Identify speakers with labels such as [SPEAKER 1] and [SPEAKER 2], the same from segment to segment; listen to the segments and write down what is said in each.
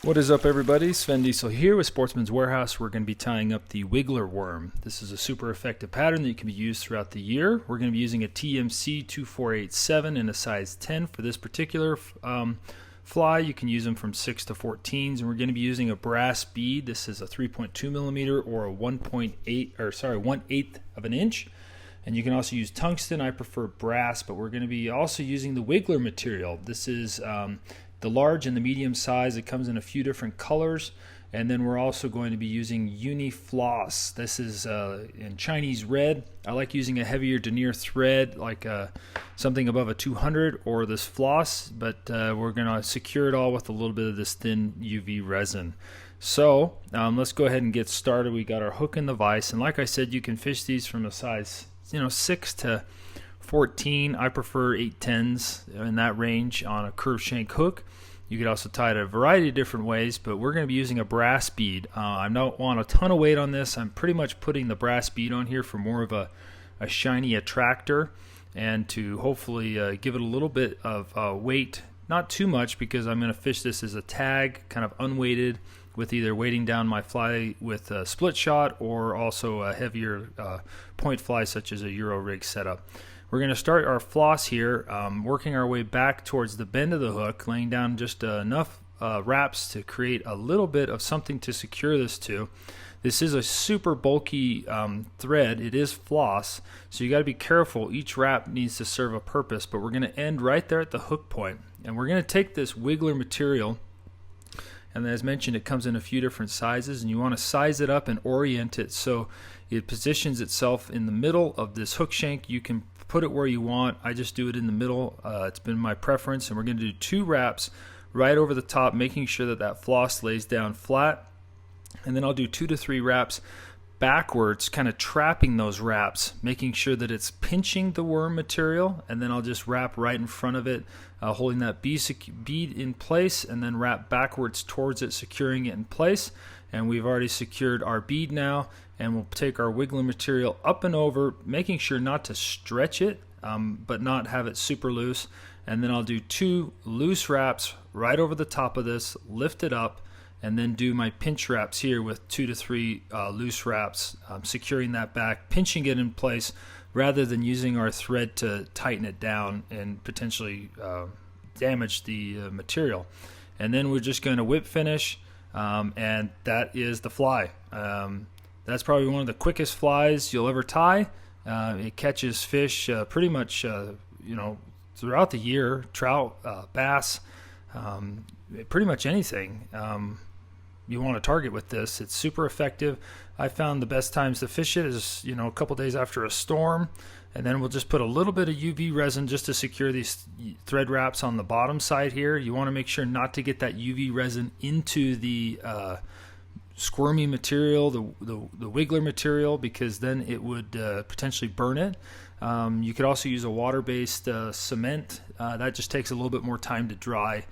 [SPEAKER 1] What is up, everybody? Svenddiesel here with Sportsman's Warehouse. We're going to be tying up the wiggler worm. This is a super effective pattern that can be used throughout the year. We're going to be using a TMC 2487 in a size 10 for this particular fly. You can use them from 6 to 14s, and we're going to be using a brass bead. This is a 3.2 millimeter or a 1/8 of an inch. And you can also use tungsten. I prefer brass, but we're going to be also using the wiggler material. This is the large and the medium size. It comes in a few different colors. And then we're also going to be using uni floss. This is in Chinese red. I like using a heavier denier thread, like something above a 200, or this floss, but we're going to secure it all with a little bit of this thin UV resin. So let's go ahead and get started. We got our hook in the vise, and like I said, you can fish these from a size 6 to 14. I prefer 8/10s in that range on a curved shank hook. You could also tie it a variety of different ways, but we're going to be using a brass bead. I don't want a ton of weight on this. I'm pretty much putting the brass bead on here for more of a shiny attractor, and to hopefully give it a little bit of weight, not too much, because I'm going to fish this as a tag, kind of unweighted, with either weighting down my fly with a split shot or also a heavier point fly such as a Euro rig setup. We're going to start our floss here, working our way back towards the bend of the hook, laying down just enough wraps to create a little bit of something to secure this to. This is a super bulky thread. It is floss, so you got to be careful. Each wrap needs to serve a purpose, but we're going to end right there at the hook point. And we're going to take this wiggler material, and as mentioned, it comes in a few different sizes, and you want to size it up and orient it so it positions itself in the middle of this hook shank. You can put it where you want. I just do it in the middle. It's been my preference, and we're going to do 2 wraps right over the top, making sure that that floss lays down flat, and then I'll do 2 to 3 wraps backwards, kind of trapping those wraps, making sure that it's pinching the worm material, and then I'll just wrap right in front of it, holding that bead in place, and then wrap backwards towards it, securing it in place. And we've already secured our bead now, and we'll take our wiggler material up and over, making sure not to stretch it, but not have it super loose. And then I'll do 2 loose wraps right over the top of this, lift it up, and then do my pinch wraps here with 2 to 3 loose wraps, securing that back, pinching it in place, rather than using our thread to tighten it down and potentially damage the material. And then we're just going to whip finish, and that is the fly. That's probably one of the quickest flies you'll ever tie. It catches fish pretty much throughout the year, trout, bass, pretty much anything you want to target with this. It's super effective. I found the best times to fish it is a couple days after a storm, and then we'll just put a little bit of UV resin just to secure these thread wraps on the bottom side here. You want to make sure not to get that UV resin into the squirmy material, the wiggler material, because then it would potentially burn it. You could also use a water-based cement. That just takes a little bit more time to dry.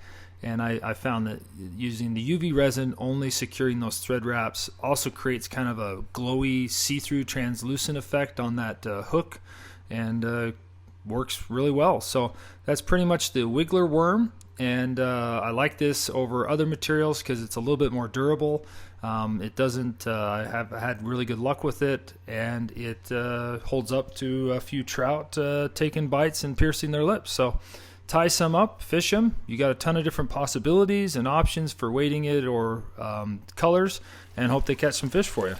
[SPEAKER 1] And I found that using the UV resin, only securing those thread wraps, also creates kind of a glowy, see-through, translucent effect on that hook, and works really well. So that's pretty much the wiggler worm, and I like this over other materials because it's a little bit more durable. It doesn't, I have had really good luck with it, and it holds up to a few trout taking bites and piercing their lips. So tie some up, fish them. You got a ton of different possibilities and options for weighting it or colors, and hope they catch some fish for you.